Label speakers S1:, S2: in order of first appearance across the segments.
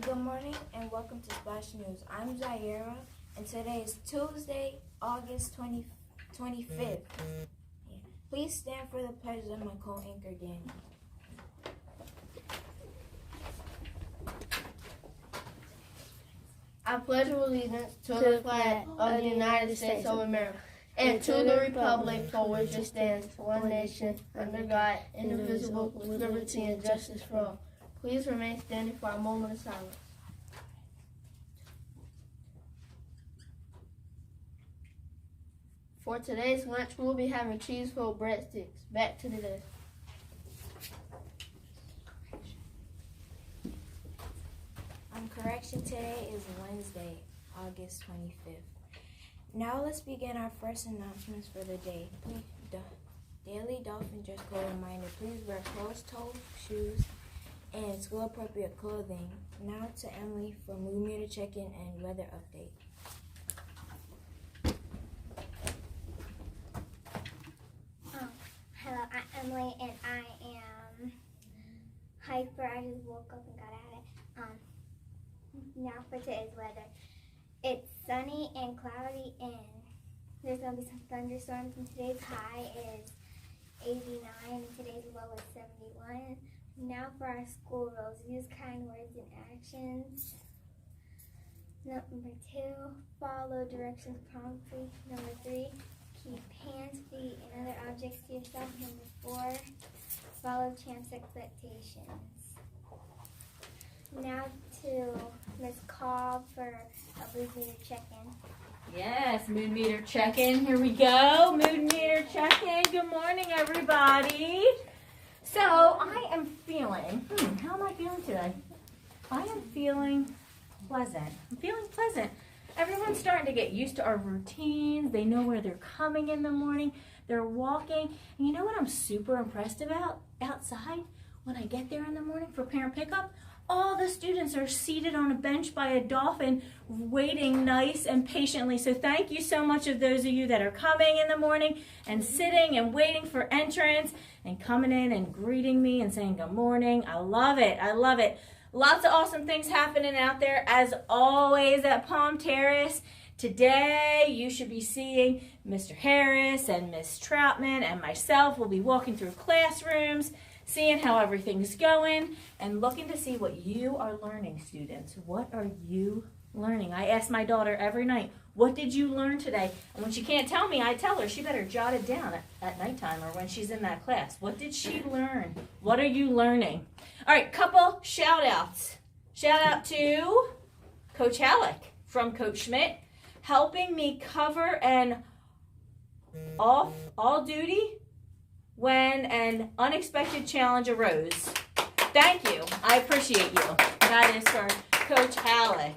S1: Good morning and welcome to Splash News. I'm Zaira and today is Tuesday, August 25th. Please stand for the pledge of my co-anchor Daniel.
S2: I pledge allegiance to the flag of the United States of America and to the republic for which it stands, one nation, under God, indivisible, with liberty and justice for all. Please remain standing for a moment of silence. For today's lunch, we'll be having cheese-filled breadsticks. Back to the desk.
S1: Correction, today is Wednesday, August 25th. Now let's begin our first announcements for the day. Daily Dolphin dress code reminder. Please wear closed-toe shoes and school-appropriate clothing. Now to Emily for mood meter check-in and weather update.
S3: Hello, I'm Emily and I am hyper. I just woke up and got at it. Now for today's weather. It's sunny and cloudy and there's going to be some thunderstorms, and today's high is 89 and today's low is 71. Now for our school rules. Use kind words and actions. Number 2, follow directions promptly. Number 3, keep hands, feet, and other objects to yourself. Number 4, follow champ's expectations. Now to Ms. Cobb for a mood meter check-in.
S4: Yes, mood meter check-in. Here we go. Mood meter check-in. Good morning, everybody. So I am feeling, how am I feeling today? I am feeling pleasant. I'm feeling pleasant. Everyone's starting to get used to our routines. They know where they're coming in the morning. They're walking. And you know what I'm super impressed about outside when I get there in the morning for parent pickup? All the students are seated on a bench by a dolphin, waiting nice and patiently. So thank you so much of those of you that are coming in the morning and sitting and waiting for entrance and coming in and greeting me and saying good morning. I love it. I love it. Lots of awesome things happening out there as always at Palm Terrace. Today you should be seeing Mr. Harris and Miss Troutman and myself. We'll be walking through classrooms, seeing how everything's going, and looking to see what you are learning, students. What are you learning? I ask my daughter every night, what did you learn today? And when she can't tell me, I tell her she better jot it down at nighttime or when she's in that class. What did she learn? What are you learning? All right, couple shout outs. Shout out to Coach Halleck from Coach Schmidt, helping me cover and off all duty when an unexpected challenge arose. Thank you. I appreciate you. That is for Coach Halleck.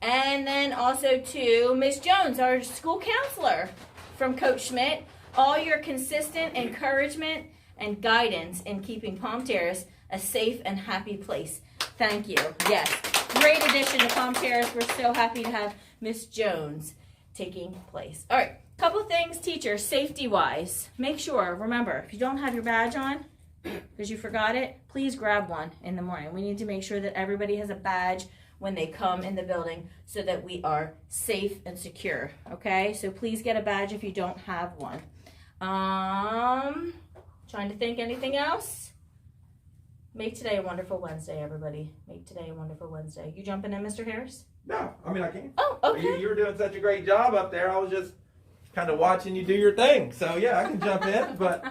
S4: And then also to Miss Jones, our school counselor from Coach Schmidt. All your consistent encouragement and guidance in keeping Palm Terrace a safe and happy place. Thank you. Yes. Great addition to Palm Terrace. We're so happy to have Miss Jones taking place. All right. Couple things, teachers, safety-wise. Make sure, remember, if you don't have your badge on because you forgot it, please grab one in the morning. We need to make sure that everybody has a badge when they come in the building so that we are safe and secure, okay? So please get a badge if you don't have one. Trying to think anything else? Make today a wonderful Wednesday, everybody. Make today a wonderful Wednesday. You jumping in, Mr. Harris?
S5: No, I mean I can.
S4: Oh, okay.
S5: You were doing such a great job up there. I was just kind of watching you do your thing. So yeah, I can jump in. But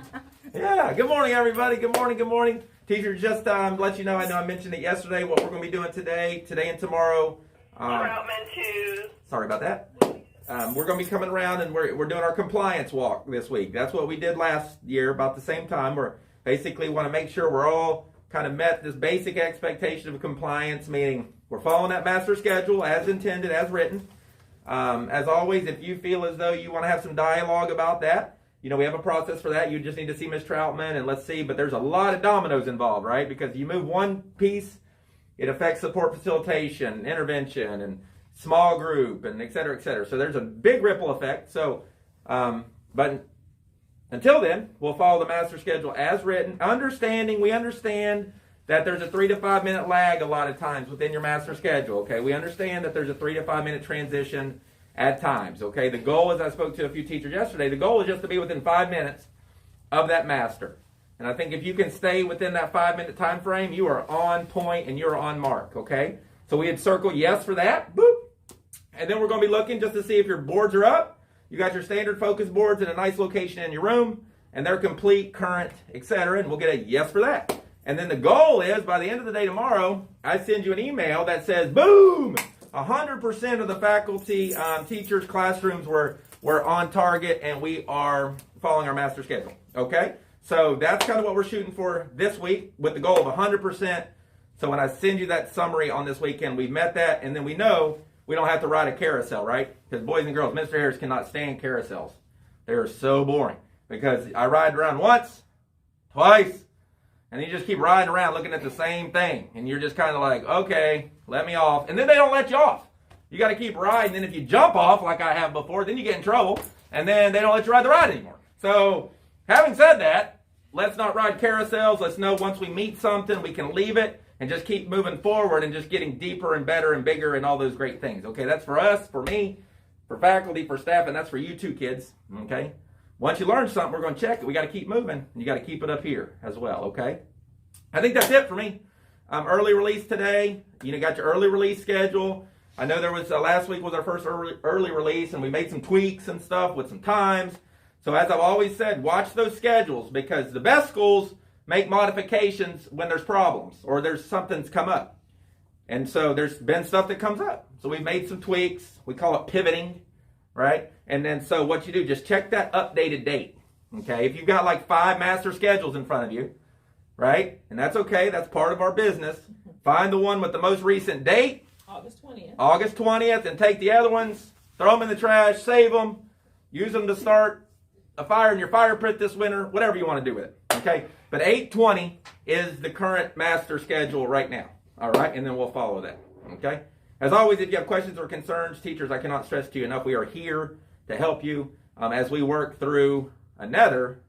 S5: yeah, good morning, everybody. Good morning. Good morning. Teacher, just let you know, I mentioned it yesterday, what we're going to be doing today and tomorrow. Sorry about that. We're going to be coming around and we're doing our compliance walk this week. That's what we did last year about the same time. We're basically want to make sure we're all kind of met this basic expectation of compliance, meaning we're following that master schedule as intended, as written. As always, if you feel as though you want to have some dialogue about that, we have a process for that. You just need to see Ms. Troutman and let's see. But there's a lot of dominoes involved, right? Because you move one piece, it affects support facilitation, intervention, and small group, and et cetera, et cetera. So there's a big ripple effect. So, but until then, we'll follow the master schedule as written. We understand that there's a 3 to 5 minute lag a lot of times within your master schedule, okay? We understand that there's a 3 to 5 minute transition at times, okay? The goal, as I spoke to a few teachers yesterday, the goal is just to be within 5 minutes of that master. And I think if you can stay within that 5 minute time frame, you are on point and you're on mark, okay? So we had circled yes for that, boop. And then we're going to be looking just to see if your boards are up. You got your standard focus boards in a nice location in your room, and they're complete, current, etc. And we'll get a yes for that. And then the goal is, by the end of the day tomorrow, I send you an email that says, boom, 100% of the faculty, teachers, classrooms were on target, and we are following our master schedule, okay? So that's kind of what we're shooting for this week with the goal of 100%. So when I send you that summary on this weekend, we've met that, and then we know we don't have to ride a carousel, right? Because boys and girls, Mr. Harris cannot stand carousels. They are so boring because I ride around once, twice, and you just keep riding around looking at the same thing. And you're just kind of like, okay, let me off. And then they don't let you off. You got to keep riding. And if you jump off like I have before, then you get in trouble. And then they don't let you ride the ride anymore. So having said that, let's not ride carousels. Let's know once we meet something, we can leave it and just keep moving forward and just getting deeper and better and bigger and all those great things. Okay, that's for us, for me, for faculty, for staff, and that's for you too, kids. Okay? Once you learn something, we're going to check it. We got to keep moving, and you got to keep it up here as well, okay? I think that's it for me. Early release today. You got your early release schedule. I know there was, last week was our first early release, and we made some tweaks and stuff with some times. So as I've always said, watch those schedules, because the best schools make modifications when there's problems or there's something's come up. And so there's been stuff that comes up. So we've made some tweaks. We call it pivoting, right? And then so what you do, just check that updated date, okay? If you've got like 5 master schedules in front of you, right? And that's okay. That's part of our business. Find the one with the most recent date.
S6: August 20th.
S5: August 20th, and take the other ones, throw them in the trash, save them, use them to start a fire in your fire pit this winter, whatever you want to do with it, okay? But 8/20 is the current master schedule right now, all right? And then we'll follow that, okay? As always, if you have questions or concerns, teachers, I cannot stress to you enough, we are here to help you as we work through another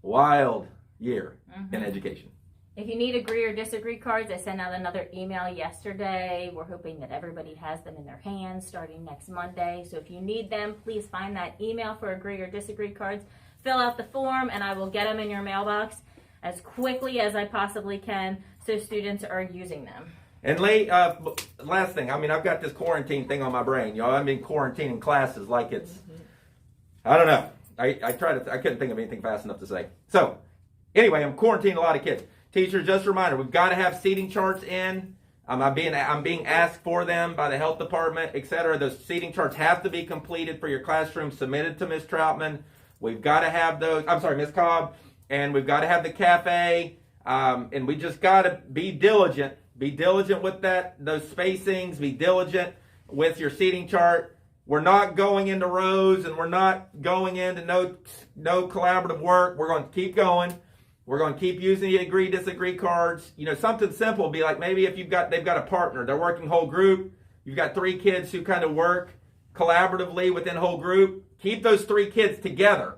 S5: wild year in education.
S4: If you need agree or disagree cards, I sent out another email yesterday. We're hoping that everybody has them in their hands starting next Monday. So if you need them, please find that email for agree or disagree cards. Fill out the form, and I will get them in your mailbox as quickly as I possibly can so students are using them.
S5: And last thing, I mean, I've got this quarantine thing on my brain. Y'all, I've been quarantining classes like it's, I don't know. I couldn't think of anything fast enough to say. So, anyway, I'm quarantining a lot of kids. Teachers, just a reminder, we've got to have seating charts in. I'm being asked for them by the health department, etc. Those seating charts have to be completed for your classroom, submitted to Ms. Troutman. We've got to have those, Ms. Cobb, and we've got to have the cafe, and we just got to be diligent. Be diligent with those spacings. Be diligent with your seating chart. We're not going into rows, and we're not going into no collaborative work. We're going to keep going. We're going to keep using the agree, disagree cards. Something simple would be like maybe if they've got a partner, they're working whole group. You've got 3 kids who kind of work collaboratively within whole group. Keep those 3 kids together.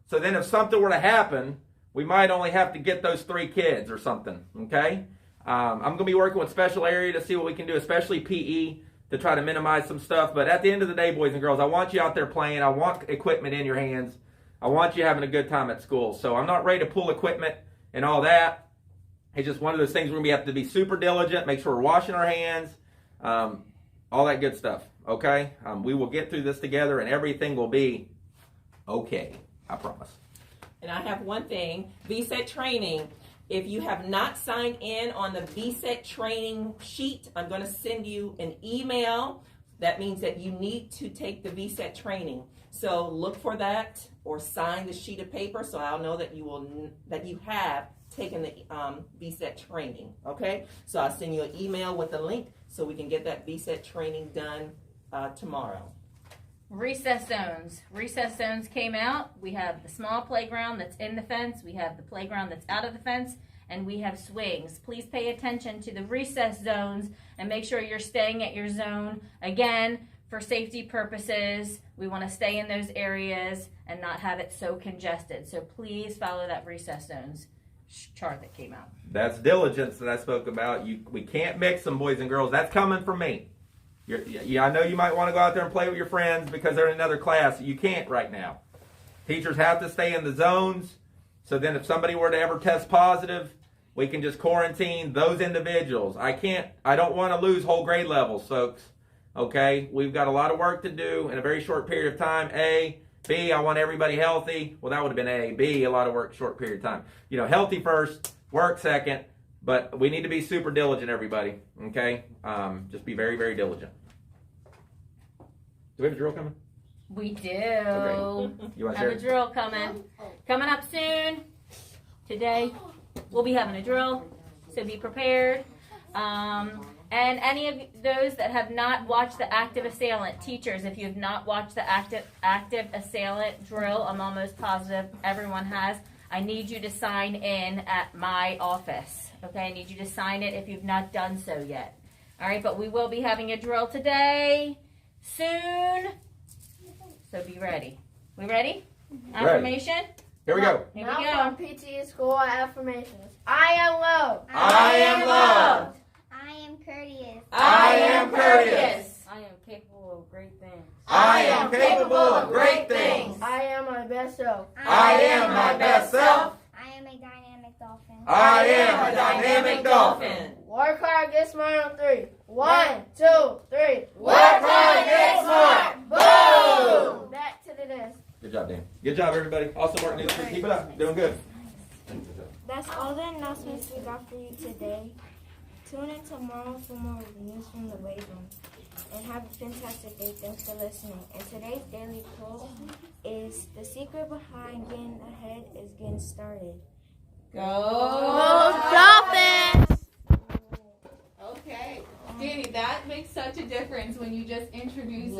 S5: So then if something were to happen, we might only have to get those 3 kids or something, okay? I'm going to be working with special area to see what we can do, especially PE, to try to minimize some stuff. But at the end of the day, boys and girls, I want you out there playing. I want equipment in your hands. I want you having a good time at school. So I'm not ready to pull equipment and all that. It's just one of those things we're going to have to be super diligent, make sure we're washing our hands, all that good stuff, okay? We will get through this together, and everything will be okay, I promise.
S6: And I have one thing, VSET training. If you have not signed in on the VSET training sheet, I'm going to send you an email. That means that you need to take the VSET training. So look for that or sign the sheet of paper so I'll know that you have taken the VSET training, okay? So I'll send you an email with the link so we can get that VSET training done tomorrow.
S4: Recess zones. Recess zones came out. We have the small playground that's in the fence. We have the playground that's out of the fence. And we have swings. Please pay attention to the recess zones and make sure you're staying at your zone. Again, for safety purposes, we want to stay in those areas and not have it so congested. So please follow that recess zones chart that came out.
S5: That's diligence that I spoke about. We can't mix them, boys and girls. That's coming from me. I know you might want to go out there and play with your friends because they're in another class. You can't right now. Teachers have to stay in the zones. So then if somebody were to ever test positive, we can just quarantine those individuals. I don't want to lose whole grade levels, folks. Okay? We've got a lot of work to do in a very short period of time. A. B, I want everybody healthy. Well, that would have been A. B, a lot of work, short period of time. Healthy first, work second, but we need to be super diligent, everybody. Okay? Just be very, very diligent. Do we have a drill coming?
S4: We do.
S5: Okay. You want to
S4: Have
S5: share?
S4: a drill coming up soon. Today we'll be having a drill, so be prepared. And any of those that have not watched the active assailant, teachers, if you have not watched the active assailant drill, I'm almost positive everyone has. I need you to sign in at my office. Okay, I need you to sign it if you've not done so yet. All right, but we will be having a drill today, soon. So be ready. We ready? Affirmation?
S5: Here we go.
S4: Here we
S2: Now
S4: go.
S2: for PT School affirmations. I am loved.
S5: I am loved.
S3: I am courteous.
S5: I am courteous.
S1: I am capable of great things.
S5: I am capable of great things.
S2: I am my best self.
S5: I am my best self.
S3: I am a dynamic dolphin.
S5: I am a dynamic dolphin.
S2: Work hard, get smart on 3. 1, 2, 3.
S5: Work hard, get smart. Boom!
S2: Back to the desk.
S5: Good job, Dan. Good job, everybody. Awesome work, Neil. Keep it up. Doing good.
S1: That's all the announcements we got for you today. Tune in tomorrow for more news from the Weight Room. And have a fantastic day. Thanks for listening. And today's daily quote is, the secret behind getting ahead is getting started.
S4: Go
S2: Dolphins!
S7: Okay. Danny, that makes such a difference when you just introduce it.